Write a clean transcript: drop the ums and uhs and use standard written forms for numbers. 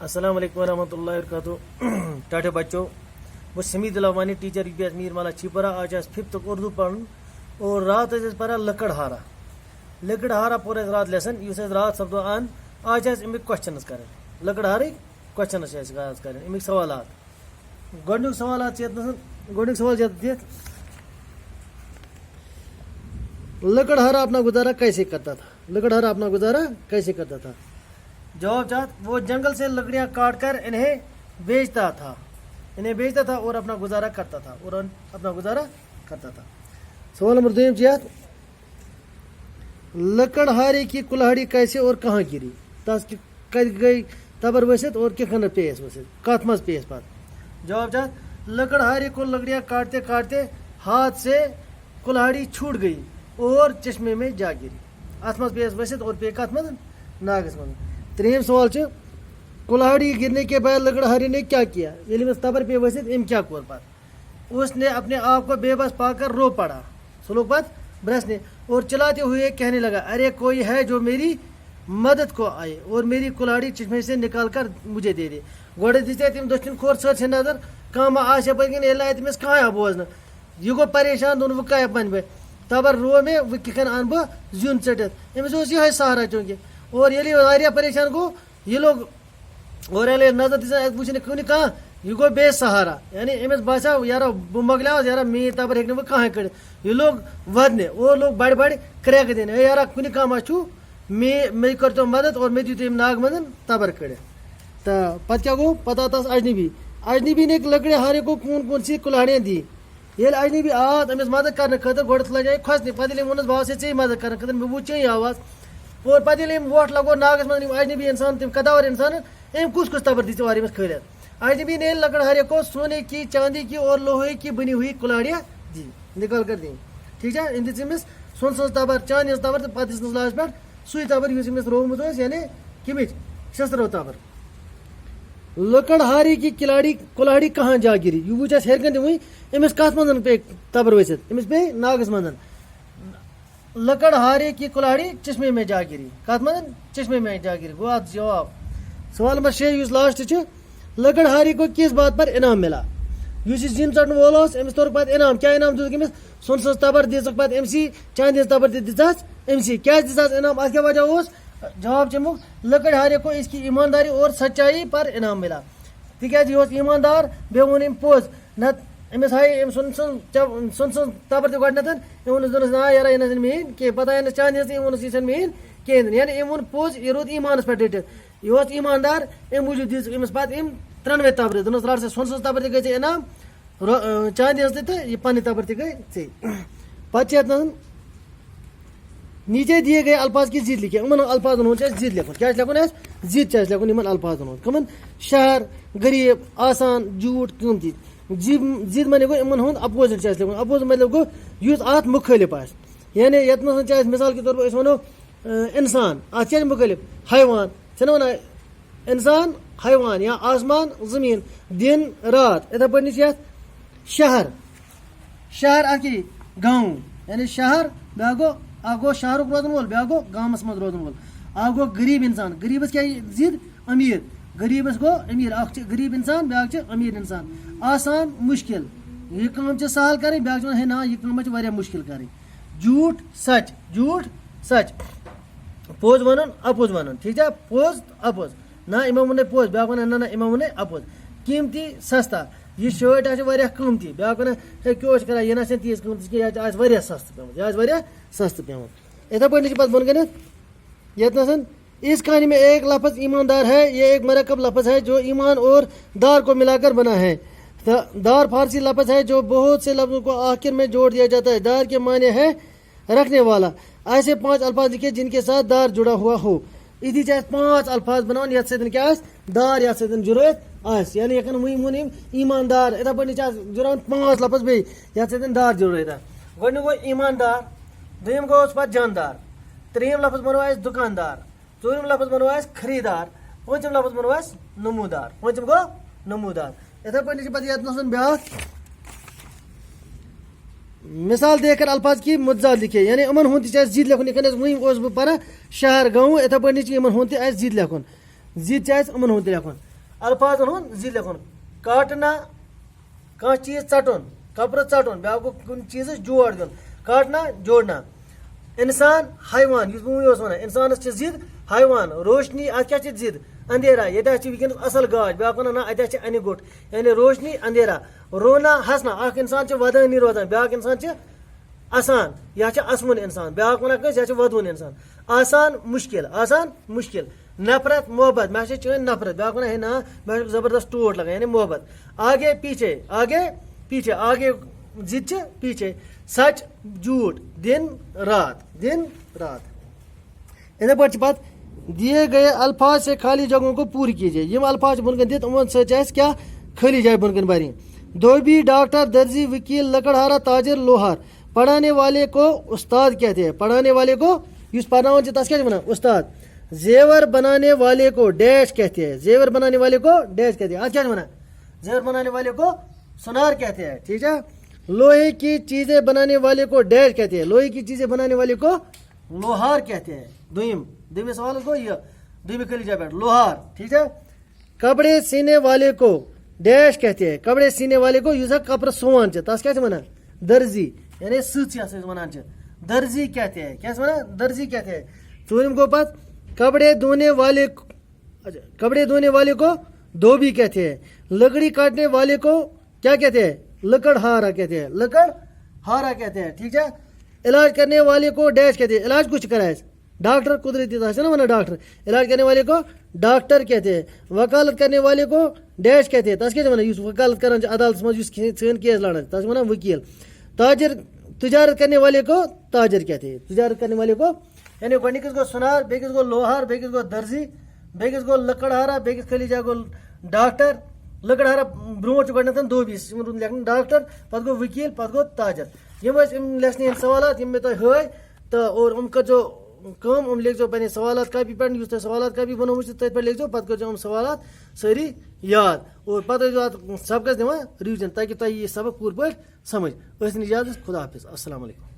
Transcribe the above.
अस्सलाम वालेकुम वरहमतुल्लाहि वबरकातुहू। टाटे बच्चों, वो समीद लवानी टीचर UPS मीर माला छिपरा आज 5th उर्दू पढ़ और रात पढ़ा लकड़हारा पूरे रात लेसन इस रात सब आन आज अमिक क्वेश्चन कर लकड़हार क्वेश्चन कर अमिक सवाल गोडनुक सवाल गोडनुक सवाल दिख लकड़हारा अपना गुजारा कैसे करता था। लकड़हारा अपना गुजारा कैसे करता था। जवाब चाहत वो जंगल से लकड़ियां काट कर इन्हें बेचता था और अपना गुजारा करता था। सवाल नंबर 2 चाहत लकड़हारे की कुल्हाड़ी कैसे और कहाँ गिरी। तस गई तबर वसित और किखन पेस वसित कत मज पेस पात। जवाब चाहत लकड़हारे को लकड़ियां काटते काटते हाथ से कुल्हाड़ी छूट गई और चश्मे में जा गिरी। अत मज पेस वसित और पे कत मज नागस मज। 3 सवाल कुल्हाड़ी गिरने के बाद लकड़हारी ने क्या किया। ये तबर पे वसित इम क्या कोर पात। उसने अपने आप को बेबस पाकर रो पड़ा सुलूक बात ब्रस ने और चलाते हुए कहने लगा अरे कोई है जो मेरी मदद को आए और मेरी कुल्हाड़ी चश्मे से निकाल कर मुझे दे दे। गोड़े दिते तम दक्षिण खोर सर नजर कम आशा पे तमिस कह बोजन यह गो परेशान दोन वह कह बन बे तबर रो में वह किखन अन बह जुन चटित अमिस यह सहारा चूंकि और ये परेशान गो ये लोग और नजर दिसान वुचन कुन कह यह गो बे सहारा यानी अमिस बसा यार बह मकलिया यार मे तबर हे बह कह कर ये लोग वदने और लोग बड़ बड़ क्रैक देने यार कुन कह छू मे कर तो मदद और मे दित नाग मदन तबर कड़ तो पत क्या गो पता तस अजनबी ने लकड़हारे को कौन कौन सी कुल्हाड़ियाँ दी। ये अजनबी आत अमिस मदद करने खतर गोड़ लगे खोसने पे वोनस भाव से चे मदद करने खतर मे वो चे आवाज और पे वोट लगो नागस मज अजनबी इंसान तम कदावर इंसान अम कुछ तबर दी वार खलित। अजनबी ने लकड़हारे को सोने की चांदी की और लोहे की बनी हुई कुल्हाड़ियाँ दी निकाल कर दी। ठीक है इन दिस सोन सज तबर चांदी तबर तो पे लास्ट पे सुई तबर रोमुत यानी कमिच शस्त्रो तबर। लकड़हारी की कुल्हाड़ी कहाँ जा गिरी यह वो हेरकन वही अमिस कत मन पे तबर वसित अमिस पे नागस मन लकड़हारे की कुल्हाड़ी चश्मे में जा गिरी कत मन चश्मे में जा गिरी गो जवाब। सवाल नंबर 6 लास्ट लकड़हारी को किस बात पर इनाम मिला। जिन चटन वोल अमिस तोर पे इनाम क्या इनाम दुक अमिस सोन सज तबर दिख पे अमसी चांदी तबर दिस अमसी क्या दिस इनाम अत क्या वजह उस जवाब चमुक लकड़हारे को इसकी ईमानदारी और सच्चाई पर इनाम मिला तिकाज यह ईमानदार बे वोन अम पोज न अमिस हाय सुन तबर तो गडन वोन ना यार यह मेन कह पता चांदी वोन यह मेन कहें यानी अम वोन पोज यह रोद ईमानस पे डटित यह ईमानदार अम मूजूब दिस अमिस पे 93 तबर दोनस रट से सोन सज तबर गई इनाम चांदी तो यह पन्ने तबर गई चे पे नीचे दिए गए अल्फाज की जीत लिखे उन अल्फाजन जीत लिखुन क्या लिखुन जीत लिखुन इन अल्फाजन कमन शहर गरीब आसान झूठ कीमती जीत माने गो इन अपोजिट लिखुन अपोजिट मतलब गो युस अत मुखालिफ आस यानी ये मिसाल के तौर पर वो इंसान अत क्या मुखालिफ हैवान छना वन इंसान हैवान या आसमान जमीन दिन रात इथे पे शहर अ गाँव यानी शहर बे गो अ गो शहरुक रोजन वोल बे गो गामस मज रोजन वोल अ गो गरीब इंसान गरीबस क्या जिद अमीर गरीबस गो अमीर गरीब इंसान बे अमीर इंसान आसान मुश्किल यह काम सहल कर बे ना यह काम वारिया मुश्किल कर झूठ सच पोज वन अपोज वन ठीक है पोज अपोज ना इमो वन पोज बे वन ना इमो वन अपोज कीमती सस्ता यह शर्ट कीमती बे वन क्यों कर यह ना तीज कीमती यह सस्त पे इथे पे बन गए ये इस कहानी में एक लफ्ज ईमानदार है। ये एक मरकब लफ्ज है जो ईमान और दार को मिलाकर बना है। दार फारसी लफ्ज है जो बहुत से लफ्जों को आखिर में जोड़ दिया जाता है। दार के माने है रखने वाला। ऐसे 5 अल्फाज लिखे जिनके साथ दार जुड़ा हुआ हो। इसी चाहे 5 अल्फाज बनाओ ये क्या दार ये जरूरत आस यानी यकन मुहिम ईमानदार इथे पे जुड़ान 5 लफ्ज बे ये दार जरूरत गो ईमानदार दोम गो पे जानदार त्रीम लफ्ज बनो दुकानदार चूरम लफ्ज बनो खरीदार पूंचम लफ्ज बनो नमूदार पूंचम गो नमूदार इथे पे ब्या मिसाल देकर अल्फाज की मुज्जा लिखे यानी अमन हूं जीत लिखुन वही पढ़ा शहर गाँव इथे पे इन हूं जीत लिखुन जीत अमन हूं लिखुन الفاظن ہند زی لکھن کاٹنا کھانا چیز ژٹن کپر ژٹن بیا گو کن چیز جوڑ دن کاٹنا جوڑنا انسان حیوان اس بہت ونان انسانس ضد حیوان روشنی ات کیا ضد اندھیرا یہ ونکس اصل گاش بیا ونان نا اتہ انہ گوٹ یعنی روشنی اندھیرا رونا ہسنا اخ انسان ودانی روزان بیاکھ انسان آسان یہ اسمن انسان بیاکھ ونان کس یہ ودون انسان آسان مشکل نفرت محبت میں چین نفرت بیاکھ ونان ہے نا میں زبردست ٹوٹ لگا یعنی محبت آگے پیچھے آگے ضد پیچھے سچ جھوٹ دن رات اتھے پہ بات دیے گئے الفاظ سے خالی جگہوں کو پوری کیجیے یم الفاظ بن کن دت ان سچ کیا خالی جائے بن کن بری دھوبی ڈاکٹر درزی وکیل لکڑہارا تاجر لوہار پڑھانے والے کو استاد کہتے ہیں پڑھانے والے کو اس پڑھاؤ تس کیا بنا استاد زیور بنانے والے کو ڈیش کہتے ہیں زیور بنانے والے کو ڈیش کہتے ہیں آج کیا بنا زیور بنانے والے کو سونار کہتے ہیں ٹھیک ہے لوہے کی چیزیں بنانے والے کو ڈیش کہتے ہیں لوہے کی چیزیں بنانے والے کو لوہار کہتے ہیں دویم سوال کو یہ دومی کلی جا بیٹھ لوہار ٹھیک ہے کپڑے سینے والے کو ڈیش کہتے ہیں کپڑے سینے والے کو یہ کپڑ سوان تس کیا ونان درزی یعنی سچ ونان درزی کہتے ہیں کیا ونان درزی کہتے ہیں ژوٗرِم گو پت کپڑے دھونے والے کو دھوبی کہتے ہیں لکڑی کاٹنے والے کو کیا کہتے ہیں لکڑہارا کہتے ہیں ٹھیک ہے علاج کرنے والے کو ڈیش کہتے ہیں علاج کچھ کرائے ڈاکٹر قدرتی نا ونان ڈاکٹر علاج کرنے والے کو ڈاکٹر کہتے ہیں وکالت کرنے والے کو ڈیش کہتے ہیں تس کیا ونان اس وکالت کران عدالت مز سن کیس لڑان تس ونان وکیل تجارت کرنے والے کو تاجر کہتے ہیں تجارت کرنے والے کو یعنی گۄڈنِکِس گو سونار بیٚکِس گو لوہار بیٚکِس گو درزی بیٚکِس گو لکڑہارا بیٚکِس خٲلی جا گو ڈاکٹر لکڑہارا برونٛٹھ چھُ گۄڈنٮ۪تھ دھوبی لیکھن ڈاکٹر پتہٕ گوٚو وکیل پتہٕ گوٚو تاجر یِم ٲسۍ یِم لیسنہِ ہٕنٛدۍ سوالات یِم مےٚ تۄہہِ ہٲے تہٕ اور کٔرۍزیو کٲم لیکھزیو پنٕنہِ سوالات کاپی پٮ۪ٹھ یُس تۄہہِ سوالات کاپی بنومُت چھُ تٔتھۍ پٮ۪ٹھ لیکھزیو پتہٕ کٔرۍزیو یِم سوالات سٲری یاد اور پتہٕ ٲسۍزیو اتھ سبقس دِوان رِوِجن تاکہِ تۄہہِ یہِ سبق پوٗرٕ پٲٹھۍ سمجھ ٲسِن اجازت خدا حافظ السلام علیکم